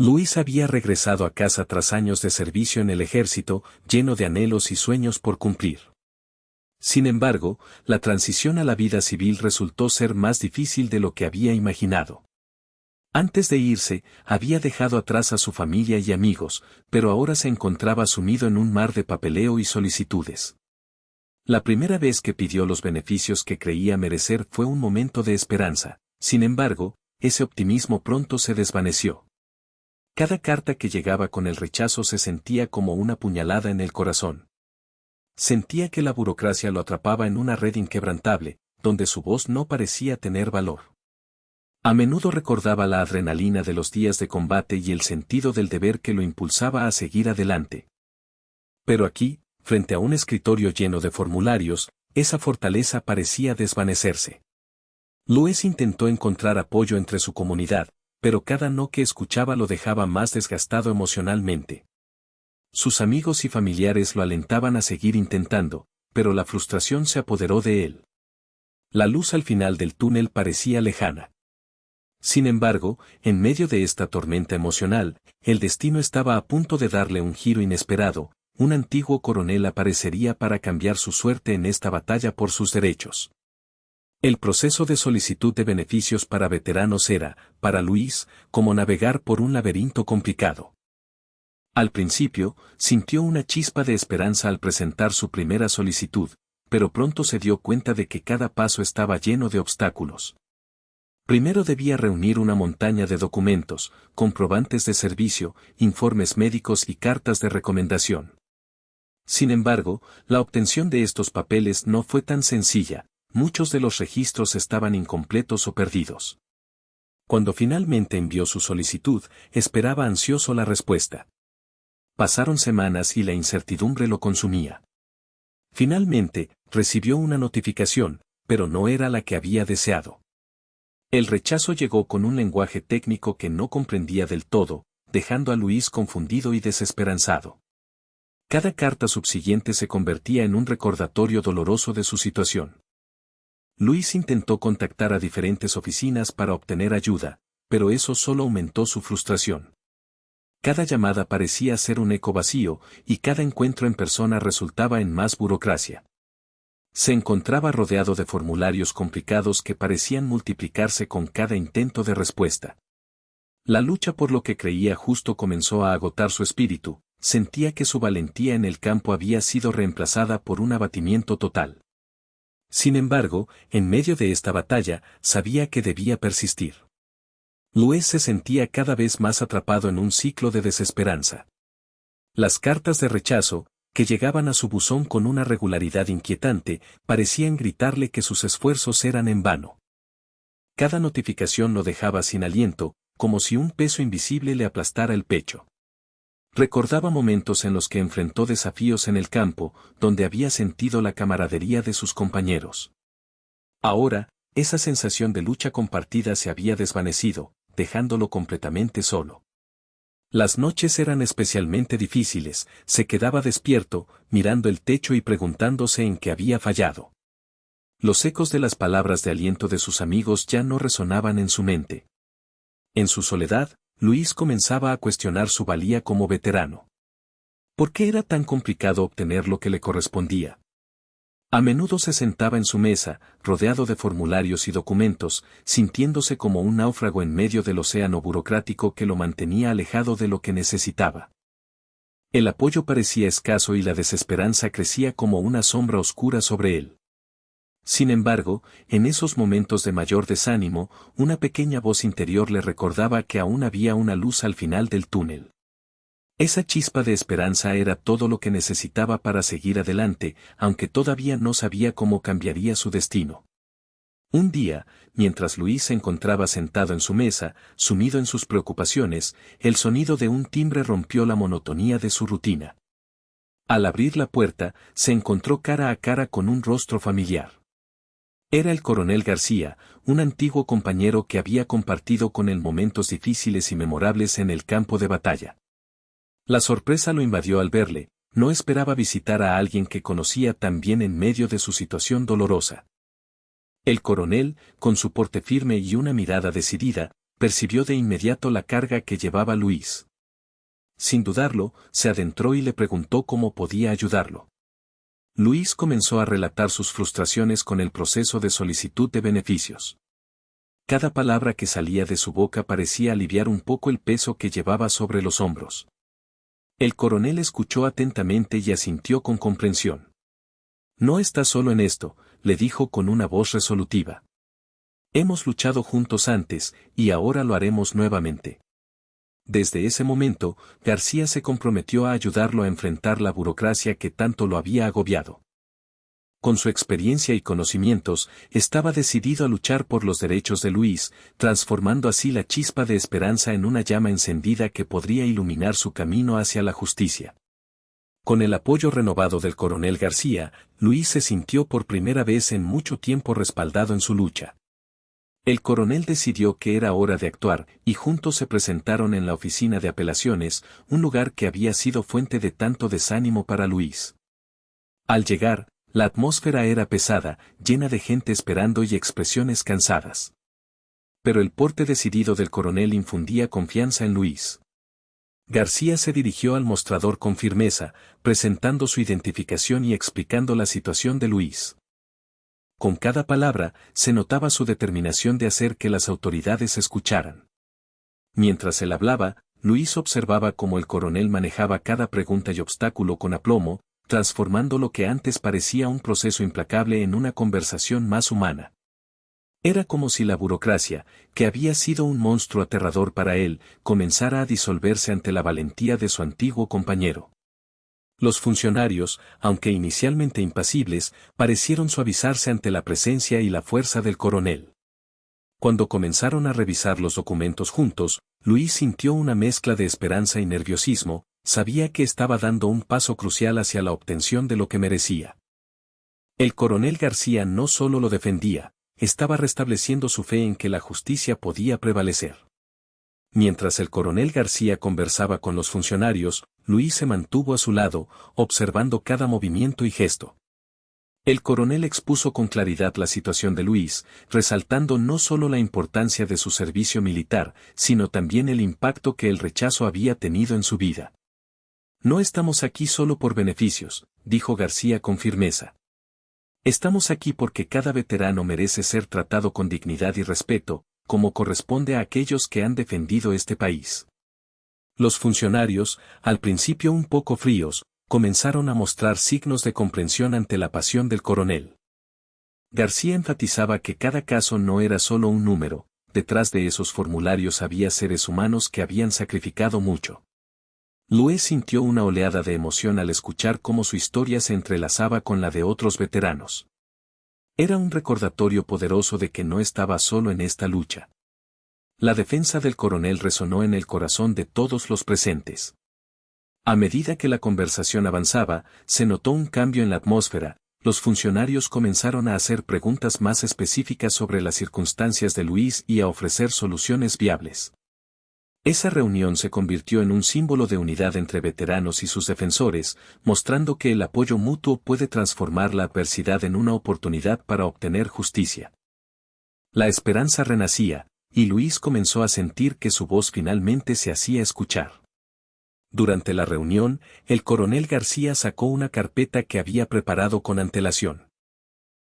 Luis había regresado a casa tras años de servicio en el ejército, lleno de anhelos y sueños por cumplir. Sin embargo, la transición a la vida civil resultó ser más difícil de lo que había imaginado. Antes de irse, había dejado atrás a su familia y amigos, pero ahora se encontraba sumido en un mar de papeleo y solicitudes. La primera vez que pidió los beneficios que creía merecer fue un momento de esperanza. Sin embargo, ese optimismo pronto se desvaneció. Cada carta que llegaba con el rechazo se sentía como una puñalada en el corazón. Sentía que la burocracia lo atrapaba en una red inquebrantable, donde su voz no parecía tener valor. A menudo recordaba la adrenalina de los días de combate y el sentido del deber que lo impulsaba a seguir adelante. Pero aquí, frente a un escritorio lleno de formularios, esa fortaleza parecía desvanecerse. Luis intentó encontrar apoyo entre su comunidad, pero cada no que escuchaba lo dejaba más desgastado emocionalmente. Sus amigos y familiares lo alentaban a seguir intentando, pero la frustración se apoderó de él. La luz al final del túnel parecía lejana. Sin embargo, en medio de esta tormenta emocional, el destino estaba a punto de darle un giro inesperado. Un antiguo coronel aparecería para cambiar su suerte en esta batalla por sus derechos. El proceso de solicitud de beneficios para veteranos era, para Luis, como navegar por un laberinto complicado. Al principio, sintió una chispa de esperanza al presentar su primera solicitud, pero pronto se dio cuenta de que cada paso estaba lleno de obstáculos. Primero debía reunir una montaña de documentos, comprobantes de servicio, informes médicos y cartas de recomendación. Sin embargo, la obtención de estos papeles no fue tan sencilla, muchos de los registros estaban incompletos o perdidos. Cuando finalmente envió su solicitud, esperaba ansioso la respuesta. Pasaron semanas y la incertidumbre lo consumía. Finalmente, recibió una notificación, pero no era la que había deseado. El rechazo llegó con un lenguaje técnico que no comprendía del todo, dejando a Luis confundido y desesperanzado. Cada carta subsiguiente se convertía en un recordatorio doloroso de su situación. Luis intentó contactar a diferentes oficinas para obtener ayuda, pero eso solo aumentó su frustración. Cada llamada parecía ser un eco vacío, y cada encuentro en persona resultaba en más burocracia. Se encontraba rodeado de formularios complicados que parecían multiplicarse con cada intento de respuesta. La lucha por lo que creía justo comenzó a agotar su espíritu, sentía que su valentía en el campo había sido reemplazada por un abatimiento total. Sin embargo, en medio de esta batalla, sabía que debía persistir. Luis se sentía cada vez más atrapado en un ciclo de desesperanza. Las cartas de rechazo, que llegaban a su buzón con una regularidad inquietante, parecían gritarle que sus esfuerzos eran en vano. Cada notificación lo dejaba sin aliento, como si un peso invisible le aplastara el pecho. Recordaba momentos en los que enfrentó desafíos en el campo, donde había sentido la camaradería de sus compañeros. Ahora, esa sensación de lucha compartida se había desvanecido, dejándolo completamente solo. Las noches eran especialmente difíciles, se quedaba despierto, mirando el techo y preguntándose en qué había fallado. Los ecos de las palabras de aliento de sus amigos ya no resonaban en su mente. En su soledad, Luis comenzaba a cuestionar su valía como veterano. ¿Por qué era tan complicado obtener lo que le correspondía? A menudo se sentaba en su mesa, rodeado de formularios y documentos, sintiéndose como un náufrago en medio del océano burocrático que lo mantenía alejado de lo que necesitaba. El apoyo parecía escaso y la desesperanza crecía como una sombra oscura sobre él. Sin embargo, en esos momentos de mayor desánimo, una pequeña voz interior le recordaba que aún había una luz al final del túnel. Esa chispa de esperanza era todo lo que necesitaba para seguir adelante, aunque todavía no sabía cómo cambiaría su destino. Un día, mientras Luis se encontraba sentado en su mesa, sumido en sus preocupaciones, el sonido de un timbre rompió la monotonía de su rutina. Al abrir la puerta, se encontró cara a cara con un rostro familiar. Era el coronel García, un antiguo compañero que había compartido con él momentos difíciles y memorables en el campo de batalla. La sorpresa lo invadió al verle, no esperaba visitar a alguien que conocía tan bien en medio de su situación dolorosa. El coronel, con su porte firme y una mirada decidida, percibió de inmediato la carga que llevaba Luis. Sin dudarlo, se adentró y le preguntó cómo podía ayudarlo. Luis comenzó a relatar sus frustraciones con el proceso de solicitud de beneficios. Cada palabra que salía de su boca parecía aliviar un poco el peso que llevaba sobre los hombros. El coronel escuchó atentamente y asintió con comprensión. No estás solo en esto, le dijo con una voz resolutiva. Hemos luchado juntos antes, y ahora lo haremos nuevamente. Desde ese momento, García se comprometió a ayudarlo a enfrentar la burocracia que tanto lo había agobiado. Con su experiencia y conocimientos, estaba decidido a luchar por los derechos de Luis, transformando así la chispa de esperanza en una llama encendida que podría iluminar su camino hacia la justicia. Con el apoyo renovado del coronel García, Luis se sintió por primera vez en mucho tiempo respaldado en su lucha. El coronel decidió que era hora de actuar, y juntos se presentaron en la oficina de apelaciones, un lugar que había sido fuente de tanto desánimo para Luis. Al llegar, la atmósfera era pesada, llena de gente esperando y expresiones cansadas. Pero el porte decidido del coronel infundía confianza en Luis. García se dirigió al mostrador con firmeza, presentando su identificación y explicando la situación de Luis. Con cada palabra, se notaba su determinación de hacer que las autoridades escucharan. Mientras él hablaba, Luis observaba cómo el coronel manejaba cada pregunta y obstáculo con aplomo, transformando lo que antes parecía un proceso implacable en una conversación más humana. Era como si la burocracia, que había sido un monstruo aterrador para él, comenzara a disolverse ante la valentía de su antiguo compañero. Los funcionarios, aunque inicialmente impasibles, parecieron suavizarse ante la presencia y la fuerza del coronel. Cuando comenzaron a revisar los documentos juntos, Luis sintió una mezcla de esperanza y nerviosismo, sabía que estaba dando un paso crucial hacia la obtención de lo que merecía. El coronel García no solo lo defendía, estaba restableciendo su fe en que la justicia podía prevalecer. Mientras el coronel García conversaba con los funcionarios, Luis se mantuvo a su lado, observando cada movimiento y gesto. El coronel expuso con claridad la situación de Luis, resaltando no solo la importancia de su servicio militar, sino también el impacto que el rechazo había tenido en su vida. No estamos aquí solo por beneficios, dijo García con firmeza. Estamos aquí porque cada veterano merece ser tratado con dignidad y respeto, como corresponde a aquellos que han defendido este país. Los funcionarios, al principio un poco fríos, comenzaron a mostrar signos de comprensión ante la pasión del coronel. García enfatizaba que cada caso no era solo un número, detrás de esos formularios había seres humanos que habían sacrificado mucho. Luis sintió una oleada de emoción al escuchar cómo su historia se entrelazaba con la de otros veteranos. Era un recordatorio poderoso de que no estaba solo en esta lucha. La defensa del coronel resonó en el corazón de todos los presentes. A medida que la conversación avanzaba, se notó un cambio en la atmósfera, los funcionarios comenzaron a hacer preguntas más específicas sobre las circunstancias de Luis y a ofrecer soluciones viables. Esa reunión se convirtió en un símbolo de unidad entre veteranos y sus defensores, mostrando que el apoyo mutuo puede transformar la adversidad en una oportunidad para obtener justicia. La esperanza renacía, y Luis comenzó a sentir que su voz finalmente se hacía escuchar. Durante la reunión, el coronel García sacó una carpeta que había preparado con antelación.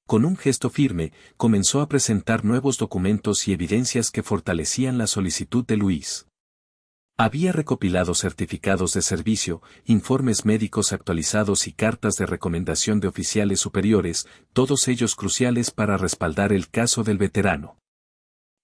Con un gesto firme, comenzó a presentar nuevos documentos y evidencias que fortalecían la solicitud de Luis. Había recopilado certificados de servicio, informes médicos actualizados y cartas de recomendación de oficiales superiores, todos ellos cruciales para respaldar el caso del veterano.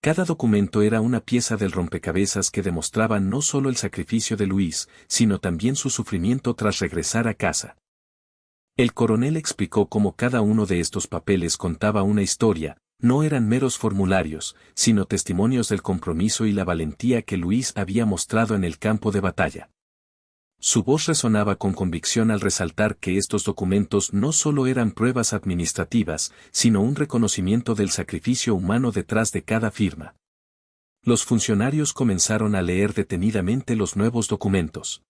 Cada documento era una pieza del rompecabezas que demostraba no solo el sacrificio de Luis, sino también su sufrimiento tras regresar a casa. El coronel explicó cómo cada uno de estos papeles contaba una historia, no eran meros formularios, sino testimonios del compromiso y la valentía que Luis había mostrado en el campo de batalla. Su voz resonaba con convicción al resaltar que estos documentos no solo eran pruebas administrativas, sino un reconocimiento del sacrificio humano detrás de cada firma. Los funcionarios comenzaron a leer detenidamente los nuevos documentos.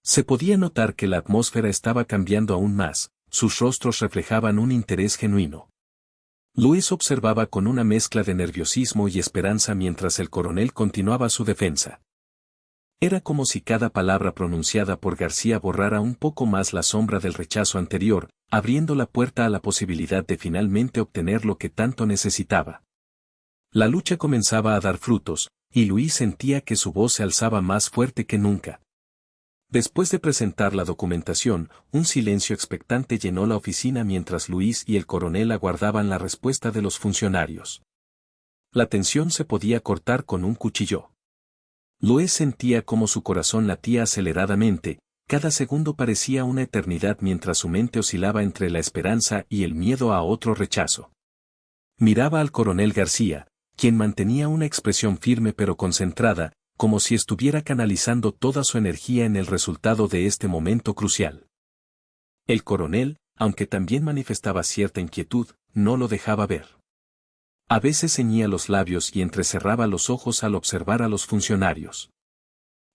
Se podía notar que la atmósfera estaba cambiando aún más, sus rostros reflejaban un interés genuino. Luis observaba con una mezcla de nerviosismo y esperanza mientras el coronel continuaba su defensa. Era como si cada palabra pronunciada por García borrara un poco más la sombra del rechazo anterior, abriendo la puerta a la posibilidad de finalmente obtener lo que tanto necesitaba. La lucha comenzaba a dar frutos, y Luis sentía que su voz se alzaba más fuerte que nunca. Después de presentar la documentación, un silencio expectante llenó la oficina mientras Luis y el coronel aguardaban la respuesta de los funcionarios. La tensión se podía cortar con un cuchillo. Luis sentía como su corazón latía aceleradamente, cada segundo parecía una eternidad mientras su mente oscilaba entre la esperanza y el miedo a otro rechazo. Miraba al coronel García, quien mantenía una expresión firme pero concentrada, como si estuviera canalizando toda su energía en el resultado de este momento crucial. El coronel, aunque también manifestaba cierta inquietud, no lo dejaba ver. A veces ceñía los labios y entrecerraba los ojos al observar a los funcionarios.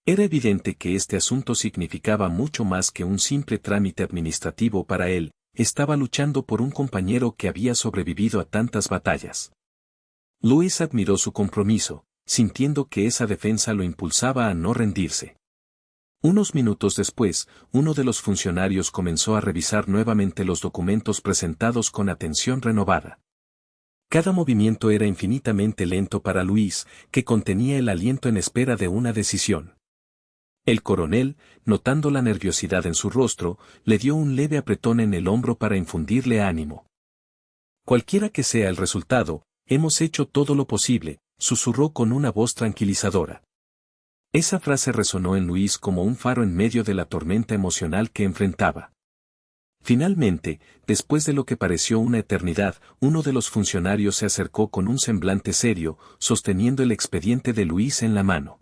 Era evidente que este asunto significaba mucho más que un simple trámite administrativo para él, estaba luchando por un compañero que había sobrevivido a tantas batallas. Luis admiró su compromiso, sintiendo que esa defensa lo impulsaba a no rendirse. Unos minutos después, uno de los funcionarios comenzó a revisar nuevamente los documentos presentados con atención renovada. Cada movimiento era infinitamente lento para Luis, que contenía el aliento en espera de una decisión. El coronel, notando la nerviosidad en su rostro, le dio un leve apretón en el hombro para infundirle ánimo. Cualquiera que sea el resultado, hemos hecho todo lo posible, susurró con una voz tranquilizadora. Esa frase resonó en Luis como un faro en medio de la tormenta emocional que enfrentaba. Finalmente, después de lo que pareció una eternidad, uno de los funcionarios se acercó con un semblante serio, sosteniendo el expediente de Luis en la mano.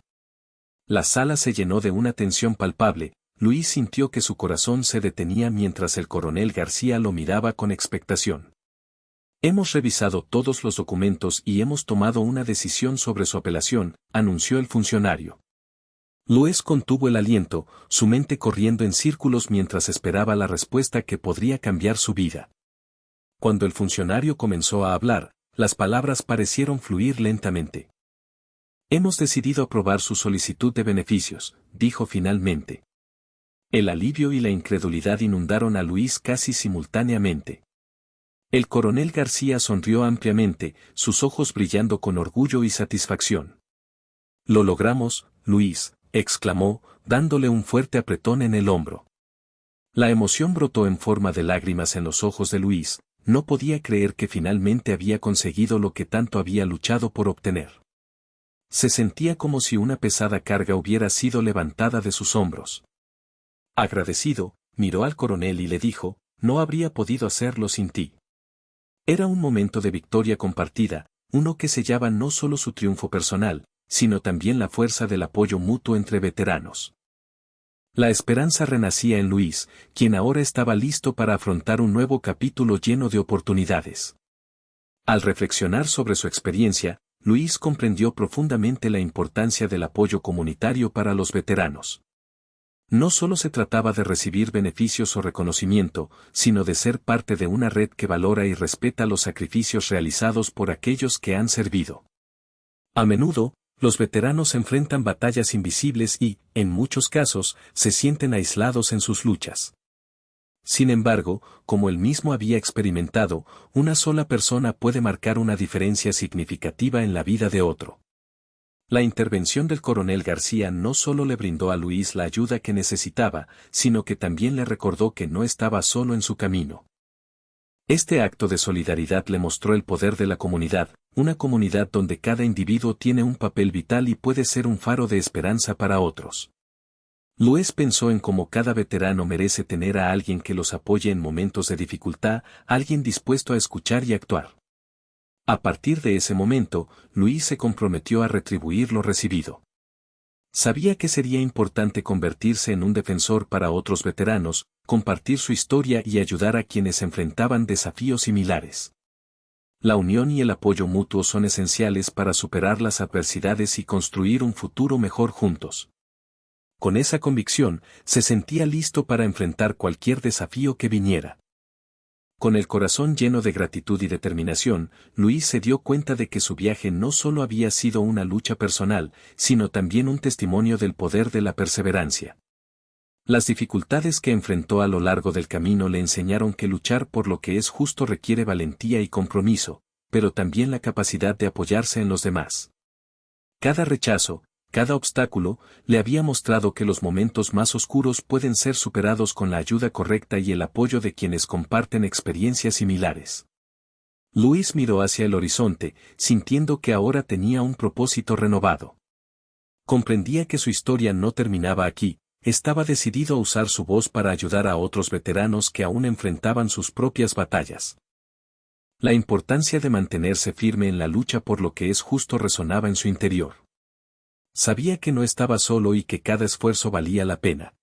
La sala se llenó de una tensión palpable. Luis sintió que su corazón se detenía mientras el coronel García lo miraba con expectación. Hemos revisado todos los documentos y hemos tomado una decisión sobre su apelación, anunció el funcionario. Luis contuvo el aliento, su mente corriendo en círculos mientras esperaba la respuesta que podría cambiar su vida. Cuando el funcionario comenzó a hablar, las palabras parecieron fluir lentamente. Hemos decidido aprobar su solicitud de beneficios, dijo finalmente. El alivio y la incredulidad inundaron a Luis casi simultáneamente. El coronel García sonrió ampliamente, sus ojos brillando con orgullo y satisfacción. Lo logramos, Luis, exclamó, dándole un fuerte apretón en el hombro. La emoción brotó en forma de lágrimas en los ojos de Luis, no podía creer que finalmente había conseguido lo que tanto había luchado por obtener. Se sentía como si una pesada carga hubiera sido levantada de sus hombros. Agradecido, miró al coronel y le dijo, no habría podido hacerlo sin ti. Era un momento de victoria compartida, uno que sellaba no solo su triunfo personal, sino también la fuerza del apoyo mutuo entre veteranos. La esperanza renacía en Luis, quien ahora estaba listo para afrontar un nuevo capítulo lleno de oportunidades. Al reflexionar sobre su experiencia, Luis comprendió profundamente la importancia del apoyo comunitario para los veteranos. No solo se trataba de recibir beneficios o reconocimiento, sino de ser parte de una red que valora y respeta los sacrificios realizados por aquellos que han servido. A menudo, los veteranos enfrentan batallas invisibles y, en muchos casos, se sienten aislados en sus luchas. Sin embargo, como él mismo había experimentado, una sola persona puede marcar una diferencia significativa en la vida de otro. La intervención del coronel García no solo le brindó a Luis la ayuda que necesitaba, sino que también le recordó que no estaba solo en su camino. Este acto de solidaridad le mostró el poder de la comunidad, una comunidad donde cada individuo tiene un papel vital y puede ser un faro de esperanza para otros. Luis pensó en cómo cada veterano merece tener a alguien que los apoye en momentos de dificultad, alguien dispuesto a escuchar y actuar. A partir de ese momento, Luis se comprometió a retribuir lo recibido. Sabía que sería importante convertirse en un defensor para otros veteranos, compartir su historia y ayudar a quienes enfrentaban desafíos similares. La unión y el apoyo mutuo son esenciales para superar las adversidades y construir un futuro mejor juntos. Con esa convicción, se sentía listo para enfrentar cualquier desafío que viniera. Con el corazón lleno de gratitud y determinación, Luis se dio cuenta de que su viaje no solo había sido una lucha personal, sino también un testimonio del poder de la perseverancia. Las dificultades que enfrentó a lo largo del camino le enseñaron que luchar por lo que es justo requiere valentía y compromiso, pero también la capacidad de apoyarse en los demás. Cada rechazo, cada obstáculo, le había mostrado que los momentos más oscuros pueden ser superados con la ayuda correcta y el apoyo de quienes comparten experiencias similares. Luis miró hacia el horizonte, sintiendo que ahora tenía un propósito renovado. Comprendía que su historia no terminaba aquí, estaba decidido a usar su voz para ayudar a otros veteranos que aún enfrentaban sus propias batallas. La importancia de mantenerse firme en la lucha por lo que es justo resonaba en su interior. Sabía que no estaba solo y que cada esfuerzo valía la pena.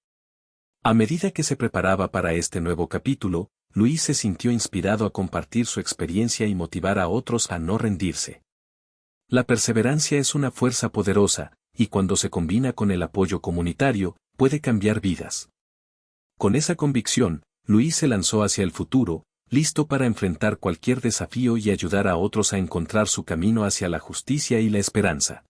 A medida que se preparaba para este nuevo capítulo, Luis se sintió inspirado a compartir su experiencia y motivar a otros a no rendirse. La perseverancia es una fuerza poderosa, y cuando se combina con el apoyo comunitario, puede cambiar vidas. Con esa convicción, Luis se lanzó hacia el futuro, listo para enfrentar cualquier desafío y ayudar a otros a encontrar su camino hacia la justicia y la esperanza.